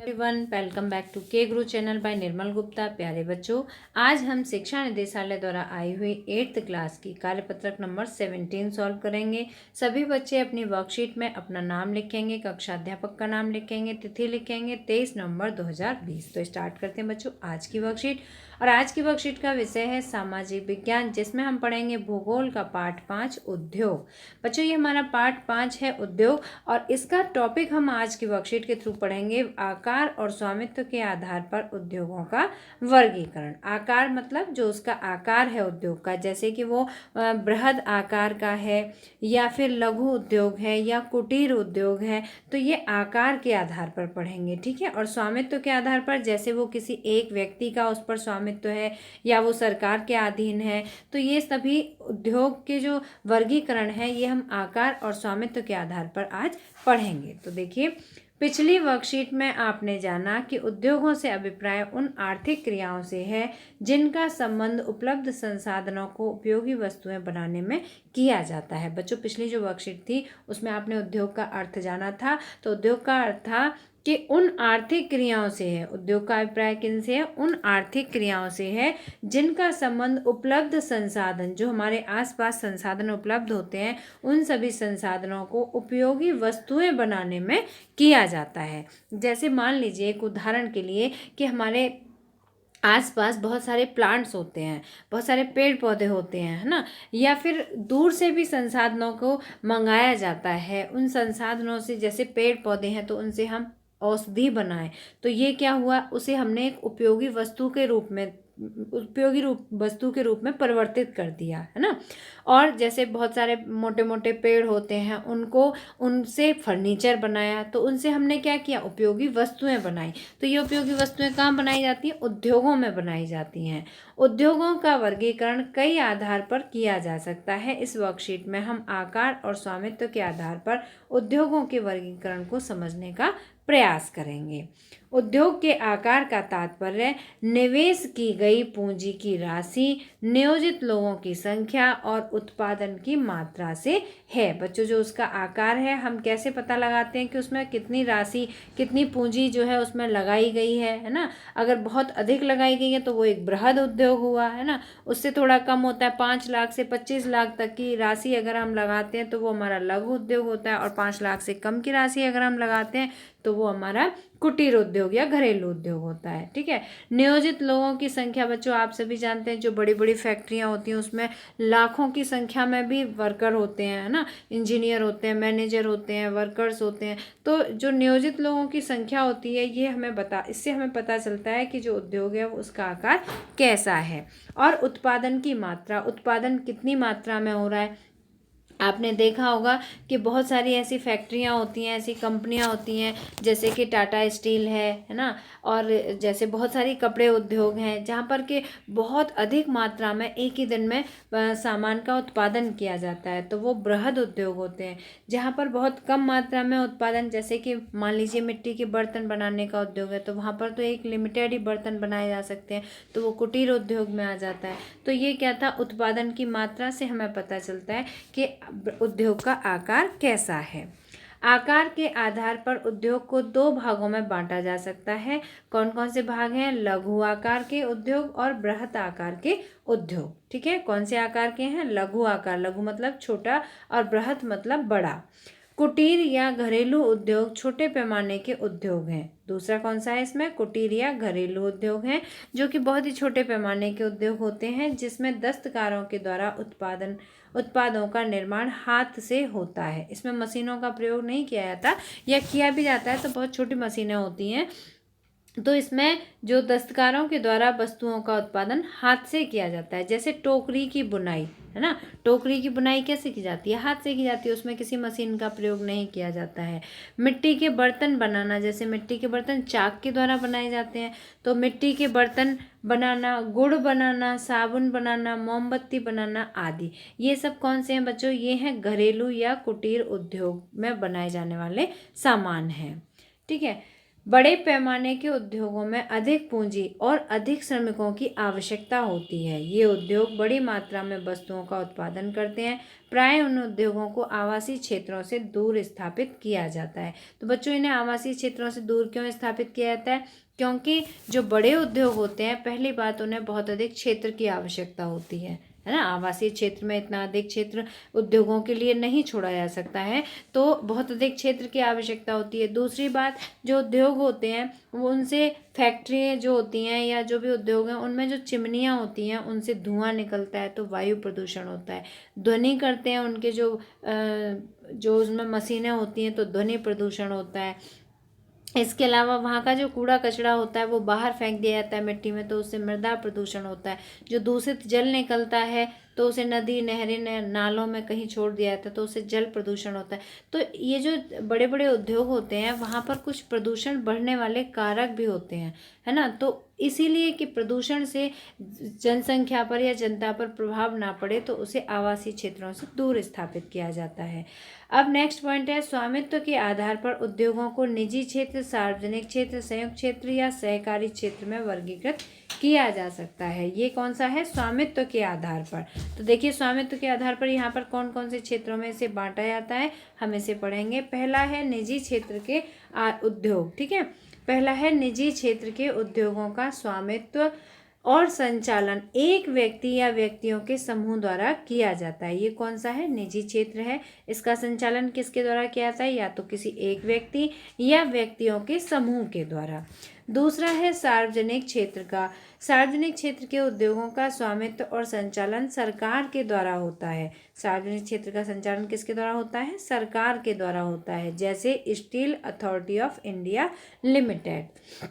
Everyone, welcome back to के गुरु channel bye निर्मल गुप्ता। प्यारे बच्चों, आज हम शिक्षा निदेशालय द्वारा आई हुई 8th क्लास की कार्यपत्रक नंबर 17 सॉल्व करेंगे। सभी बच्चे अपनी वर्कशीट में अपना नाम लिखेंगे, कक्षा अध्यापक का नाम लिखेंगे, तिथि लिखेंगे 23 नवंबर 2020। तो स्टार्ट करते हैं बच्चों आज की वर्कशीट। और आज की वर्कशीट का विषय है सामाजिक विज्ञान, जिसमें हम पढ़ेंगे भूगोल का पाठ 5 उद्योग। बच्चों, ये हमारा पाठ 5 है उद्योग, और इसका टॉपिक हम आज की वर्कशीट के थ्रू पढ़ेंगे आकार और स्वामित्व के आधार पर उद्योगों का वर्गीकरण। आकार मतलब जो उसका आकार है उद्योग का, जैसे कि वो बृहद आकार का है या फिर लघु उद्योग है या कुटीर उद्योग है, तो ये आकार के आधार पर पढ़ेंगे, ठीक है। और स्वामित्व के आधार पर, जैसे वो किसी एक व्यक्ति का उस पर स्वामित्व है या वो सरकार के अधीन है, तो ये सभी उद्योग के जो वर्गीकरण है ये हम आकार और स्वामित्व के आधार पर आज पढ़ेंगे। तो देखिए, पिछली वर्कशीट में आपने जाना कि उद्योगों से अभिप्राय उन आर्थिक क्रियाओं से है जिनका संबंध उपलब्ध संसाधनों को उपयोगी वस्तुएं बनाने में किया जाता है। बच्चों, पिछली जो वर्कशीट थी उसमें आपने उद्योग का अर्थ जाना था। तो उद्योग का अर्थ था कि उन आर्थिक क्रियाओं से है। उद्योग का अभिप्राय किन से है? उन आर्थिक क्रियाओं से है जिनका संबंध उपलब्ध संसाधन, जो हमारे आसपास संसाधन उपलब्ध होते हैं, उन सभी संसाधनों को उपयोगी वस्तुएं बनाने में किया जाता है। जैसे मान लीजिए एक उदाहरण के लिए कि हमारे आसपास बहुत सारे प्लांट्स होते हैं, बहुत सारे पेड़ पौधे होते हैं, है ना, या फिर दूर से भी संसाधनों को मंगाया जाता है। उन संसाधनों से, जैसे पेड़ पौधे हैं तो उनसे हम औषधि बनाएं, तो ये क्या हुआ, उसे हमने एक उपयोगी वस्तु के रूप में परिवर्तित कर दिया, है ना। और जैसे बहुत सारे मोटे मोटे पेड़ होते हैं, उनसे फर्नीचर बनाया, तो उनसे हमने क्या किया, उपयोगी वस्तुएं बनाई। तो ये उपयोगी वस्तुएं कहाँ बनाई जाती हैं? उद्योगों में बनाई जाती हैं। उद्योगों का वर्गीकरण कई आधार पर किया जा सकता है। इस वर्कशीट में हम आकार और स्वामित्व के आधार पर उद्योगों के वर्गीकरण को समझने का प्रयास करेंगे। उद्योग के आकार का तात्पर्य निवेश की गई पूंजी की राशि, नियोजित लोगों की संख्या और उत्पादन की मात्रा से है। बच्चों, जो उसका आकार है, हम कैसे पता लगाते हैं कि उसमें कितनी राशि, कितनी पूंजी जो है उसमें लगाई गई है ना। अगर बहुत अधिक लगाई गई है तो वो एक बृहद उद्योग हुआ, है ना। उससे थोड़ा कम होता है, 5 लाख से 25 लाख तक की राशि अगर हम लगाते हैं तो वो हमारा लघु उद्योग होता है, और 5 लाख से कम की राशि अगर हम लगाते हैं तो वो हमारा कुटीर उद्योग या घरेलू उद्योग होता है, ठीक है। नियोजित लोगों की संख्या, बच्चों आप सभी जानते हैं, जो बड़ी बड़ी फैक्ट्रियां होती हैं उसमें लाखों की संख्या में भी वर्कर होते हैं, है ना। इंजीनियर होते हैं, मैनेजर होते हैं, वर्कर्स होते हैं। तो जो नियोजित लोगों की संख्या होती है, ये इससे हमें पता चलता है कि जो उद्योग है उसका आकार कैसा है। और उत्पादन की मात्रा, उत्पादन कितनी मात्रा में हो रहा है। आपने देखा होगा कि बहुत सारी ऐसी फैक्ट्रियां होती हैं, ऐसी कंपनियां होती हैं, जैसे कि टाटा स्टील है ना, और जैसे बहुत सारी कपड़े उद्योग हैं, जहां पर के बहुत अधिक मात्रा में एक ही दिन में सामान का उत्पादन किया जाता है, तो वो बृहद उद्योग होते हैं। जहां पर बहुत कम मात्रा में उत्पादन, जैसे कि मान लीजिए मिट्टी के बर्तन बनाने का उद्योग है, तो वहाँ पर तो एक लिमिटेड ही बर्तन बनाए जा सकते हैं, तो वो कुटीर उद्योग में आ जाता है। तो ये क्या था, उत्पादन की मात्रा से हमें पता चलता है कि उद्योग का आकार कैसा है। आकार के आधार पर उद्योग को 2 भागों में बांटा जा सकता है। कौन कौन से भाग हैं? लघु आकार के उद्योग और बृहत आकार के उद्योग, ठीक है। कौन से आकार के हैं? लघु आकार, लघु मतलब छोटा और बृहत मतलब बड़ा। कुटीर या घरेलू उद्योग छोटे पैमाने के उद्योग हैं। दूसरा कौन सा है इसमें? कुटीर या घरेलू उद्योग हैं, जो कि बहुत ही छोटे पैमाने के उद्योग होते हैं, जिसमें दस्तकारों के द्वारा उत्पादों का निर्माण हाथ से होता है। इसमें मशीनों का प्रयोग नहीं किया जाता, या किया भी जाता है तो बहुत छोटी मशीनें होती हैं। तो इसमें जो दस्तकारों के द्वारा वस्तुओं का उत्पादन हाथ से किया जाता है, जैसे टोकरी की बुनाई, है ना। टोकरी की बुनाई कैसे की जाती है? हाथ से की जाती है, उसमें किसी मशीन का प्रयोग नहीं किया जाता है। मिट्टी के बर्तन बनाना, जैसे मिट्टी के बर्तन चाक के द्वारा बनाए जाते हैं, तो मिट्टी के बर्तन बनाना, गुड़ बनाना, साबुन बनाना, मोमबत्ती बनाना आदि, ये सब कौन से हैं बच्चों? ये हैं घरेलू या कुटीर उद्योग में बनाए जाने वाले सामान हैं, ठीक है। बड़े पैमाने के उद्योगों में अधिक पूंजी और अधिक श्रमिकों की आवश्यकता होती है। ये उद्योग बड़ी मात्रा में वस्तुओं का उत्पादन करते हैं। प्राय उन उद्योगों को आवासीय क्षेत्रों से दूर स्थापित किया जाता है। तो बच्चों, इन्हें आवासीय क्षेत्रों से दूर क्यों स्थापित किया जाता है? क्योंकि जो बड़े उद्योग होते हैं, पहली बात, उन्हें बहुत अधिक क्षेत्र की आवश्यकता होती है ना। आवासीय क्षेत्र में इतना अधिक क्षेत्र उद्योगों के लिए नहीं छोड़ा जा सकता है, तो बहुत अधिक क्षेत्र की आवश्यकता होती है। दूसरी बात, जो उद्योग होते हैं वो, उनसे फैक्ट्री जो होती हैं या जो भी उद्योग हैं, उनमें जो चिमनियाँ होती हैं उनसे धुआं निकलता है, तो वायु प्रदूषण होता है। ध्वनि करते हैं उनके जो उसमें मशीनें होती हैं, तो ध्वनि प्रदूषण होता है। इसके अलावा वहाँ का जो कूड़ा कचरा होता है वो बाहर फेंक दिया जाता है मिट्टी में, तो उससे मृदा प्रदूषण होता है। जो दूषित जल निकलता है तो उसे नदी, नहरें, नालों में कहीं छोड़ दिया जाता है, तो उससे जल प्रदूषण होता है। तो ये जो बड़े बड़े उद्योग होते हैं, वहाँ पर कुछ प्रदूषण बढ़ने वाले कारक भी होते हैं, है ना। तो इसीलिए कि प्रदूषण से जनसंख्या पर या जनता पर प्रभाव ना पड़े, तो उसे आवासीय क्षेत्रों से दूर स्थापित किया जाता है। अब नेक्स्ट पॉइंट है, स्वामित्व के आधार पर उद्योगों को निजी क्षेत्र, सार्वजनिक क्षेत्र, संयुक्त क्षेत्र या सहकारी क्षेत्र में वर्गीकृत किया जा सकता है। ये कौन सा है? स्वामित्व के आधार पर। तो देखिए, स्वामित्व के आधार पर यहाँ पर कौन कौन से क्षेत्रों में इसे बांटा जाता है, हम इसे पढ़ेंगे। पहला है निजी क्षेत्र के उद्योग, ठीक है। पहला है निजी क्षेत्र के उद्योगों का स्वामित्व और संचालन एक व्यक्ति या व्यक्तियों के समूह द्वारा किया जाता है। ये कौन सा है? निजी क्षेत्र है। इसका संचालन किसके द्वारा किया जाता है? या तो किसी एक व्यक्ति या व्यक्तियों के समूह के द्वारा। दूसरा है सार्वजनिक क्षेत्र का। सार्वजनिक क्षेत्र के उद्योगों का स्वामित्व और संचालन सरकार के द्वारा होता है। सार्वजनिक क्षेत्र का संचालन किसके द्वारा होता है? सरकार के द्वारा होता है, जैसे steel authority of India limited.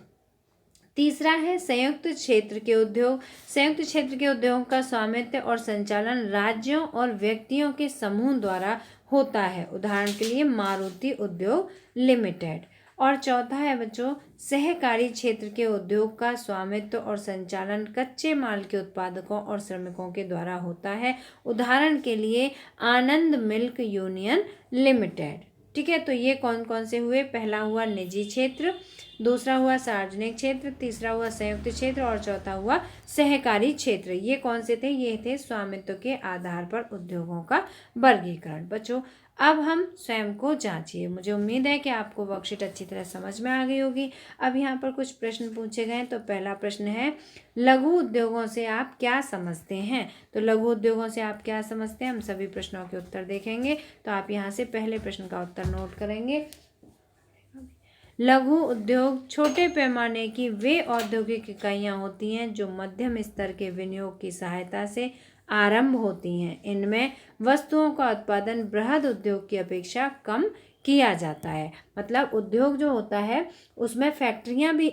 तीसरा है संयुक्त क्षेत्र के उद्योग। संयुक्त क्षेत्र के उद्योगों का स्वामित्व और संचालन राज्यों और व्यक्तियों के समूह द्वारा होता है, उदाहरण के लिए मारुति उद्योग लिमिटेड। और चौथा है बच्चों, सहकारी क्षेत्र के उद्योग का स्वामित्व और संचालन कच्चे माल के उत्पादकों और श्रमिकों के द्वारा होता है, उदाहरण के लिए आनंद मिल्क यूनियन लिमिटेड। ठीक है, तो ये कौन कौन से हुए? पहला हुआ निजी क्षेत्र, दूसरा हुआ सार्वजनिक क्षेत्र, तीसरा हुआ संयुक्त क्षेत्र और चौथा हुआ सहकारी क्षेत्र। ये कौन से थे? ये थे स्वामित्व के आधार पर उद्योगों का वर्गीकरण। बच्चों, अब हम स्वयं को जांचिए। मुझे उम्मीद है कि आपको वर्कशीट अच्छी तरह समझ में आ गई होगी। अब यहाँ पर कुछ प्रश्न पूछे गए। तो पहला प्रश्न है, लघु उद्योगों से आप क्या समझते हैं? तो लघु उद्योगों से आप क्या समझते हैं, हम सभी प्रश्नों के उत्तर देखेंगे। तो आप यहाँ से पहले प्रश्न का उत्तर नोट करेंगे। लघु उद्योग छोटे पैमाने की वे औद्योगिक इकाइयाँ होती हैं जो मध्यम स्तर के विनियोग की सहायता से आरंभ होती हैं। इनमें वस्तुओं का उत्पादन बृहद उद्योग की अपेक्षा कम किया जाता है। मतलब उद्योग जो होता है उसमें फैक्ट्रियाँ भी,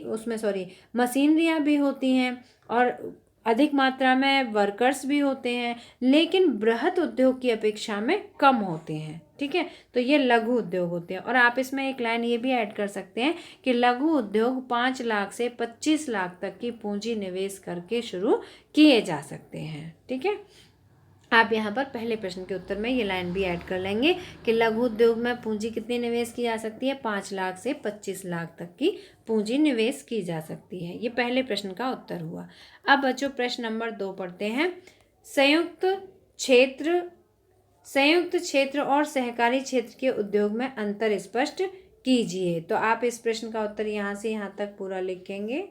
मशीनरियाँ भी होती हैं और अधिक मात्रा में वर्कर्स भी होते हैं, लेकिन बृहद उद्योग की अपेक्षा में कम होते हैं। ठीक है, तो ये लघु उद्योग होते हैं। और आप इसमें एक लाइन ये भी ऐड कर सकते हैं कि लघु उद्योग 5 लाख से 25 लाख तक की पूंजी निवेश करके शुरू किए जा सकते हैं। ठीक है, आप यहाँ पर पहले प्रश्न के उत्तर में ये लाइन भी ऐड कर लेंगे कि लघु उद्योग में पूंजी कितनी निवेश की जा सकती है? 5 लाख से 25 लाख तक की पूंजी निवेश की जा सकती है। ये पहले प्रश्न का उत्तर हुआ। अब बच्चों प्रश्न नंबर 2 पढ़ते हैं। संयुक्त क्षेत्र और सहकारी क्षेत्र के उद्योग में अंतर स्पष्ट कीजिए। तो आप इस प्रश्न का उत्तर यहाँ से यहाँ तक पूरा लिखेंगे।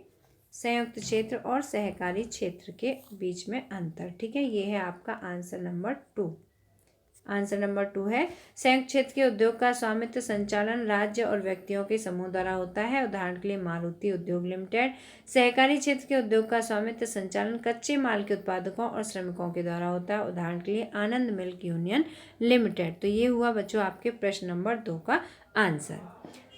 संयुक्त क्षेत्र और सहकारी क्षेत्र के बीच में अंतर। ठीक है, ये है आपका आंसर नंबर 2। आंसर नंबर 2 है, संयुक्त क्षेत्र के उद्योग का स्वामित्व संचालन राज्य और व्यक्तियों के समूह द्वारा होता है, उदाहरण के लिए मारुति उद्योग लिमिटेड। सहकारी क्षेत्र के उद्योग का स्वामित्व संचालन कच्चे माल के उत्पादकों और श्रमिकों के द्वारा होता है, उदाहरण के लिए आनंद मिल्क यूनियन लिमिटेड। तो ये हुआ बच्चों आपके प्रश्न नंबर 2 का आंसर।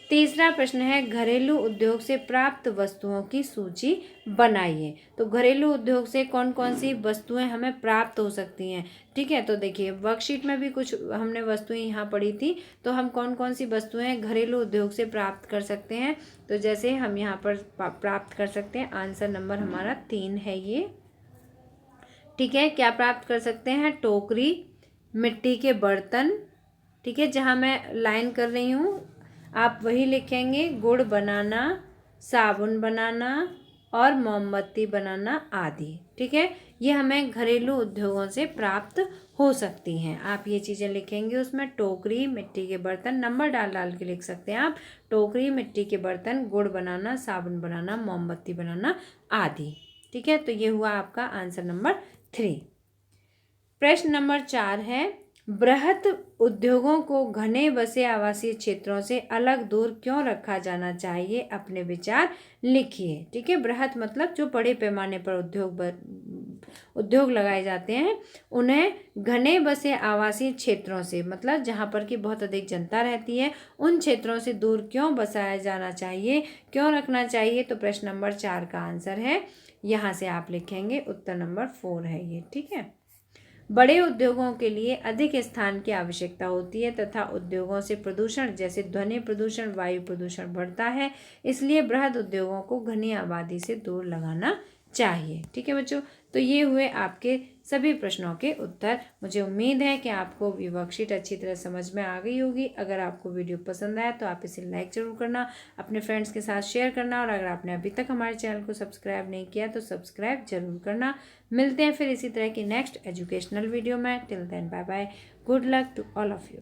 तीसरा प्रश्न है, घरेलू उद्योग से प्राप्त वस्तुओं की सूची बनाइए। तो घरेलू उद्योग से कौन कौन सी वस्तुएं हमें प्राप्त हो सकती हैं? ठीक है, तो देखिए वर्कशीट में भी कुछ हमने वस्तुएं यहाँ पढ़ी थी, तो हम कौन कौन सी वस्तुएं घरेलू उद्योग से प्राप्त कर सकते हैं? तो जैसे हम यहाँ पर प्राप्त कर सकते हैं, आंसर नंबर हमारा 3 है ये। ठीक है, क्या प्राप्त कर सकते हैं? टोकरी, मिट्टी के बर्तन। ठीक है, जहाँ मैं लाइन कर रही हूँ आप वही लिखेंगे। गुड़ बनाना, साबुन बनाना और मोमबत्ती बनाना आदि। ठीक है, ये हमें घरेलू उद्योगों से प्राप्त हो सकती हैं। आप ये चीज़ें लिखेंगे उसमें, टोकरी, मिट्टी के बर्तन, नंबर डाल डाल के लिख सकते हैं आप। टोकरी, मिट्टी के बर्तन, गुड़ बनाना, साबुन बनाना, मोमबत्ती बनाना आदि। ठीक है, तो ये हुआ आपका आंसर नंबर 3। प्रश्न नंबर 4 है, बृहत उद्योगों को घने बसे आवासीय क्षेत्रों से अलग दूर क्यों रखा जाना चाहिए? अपने विचार लिखिए। ठीक है, बृहत मतलब जो बड़े पैमाने पर उद्योग लगाए जाते हैं, उन्हें घने बसे आवासीय क्षेत्रों से, मतलब जहाँ पर कि बहुत अधिक जनता रहती है, उन क्षेत्रों से दूर क्यों बसाया जाना चाहिए, क्यों रखना चाहिए? तो प्रश्न नंबर 4 का आंसर है, यहाँ से आप लिखेंगे उत्तर नंबर 4 है ये। ठीक है, बड़े उद्योगों के लिए अधिक स्थान की आवश्यकता होती है तथा उद्योगों से प्रदूषण जैसे ध्वनि प्रदूषण, वायु प्रदूषण बढ़ता है, इसलिए बृहद उद्योगों को घनी आबादी से दूर लगाना चाहिए। ठीक है बच्चों, तो ये हुए आपके सभी प्रश्नों के उत्तर। मुझे उम्मीद है कि आपको ये वर्कशीट अच्छी तरह समझ में आ गई होगी। अगर आपको वीडियो पसंद आया तो आप इसे लाइक ज़रूर करना, अपने फ्रेंड्स के साथ शेयर करना, और अगर आपने अभी तक हमारे चैनल को सब्सक्राइब नहीं किया तो सब्सक्राइब जरूर करना। मिलते हैं फिर इसी तरह की नेक्स्ट एजुकेशनल वीडियो में। Till then bye bye, good luck to all of you.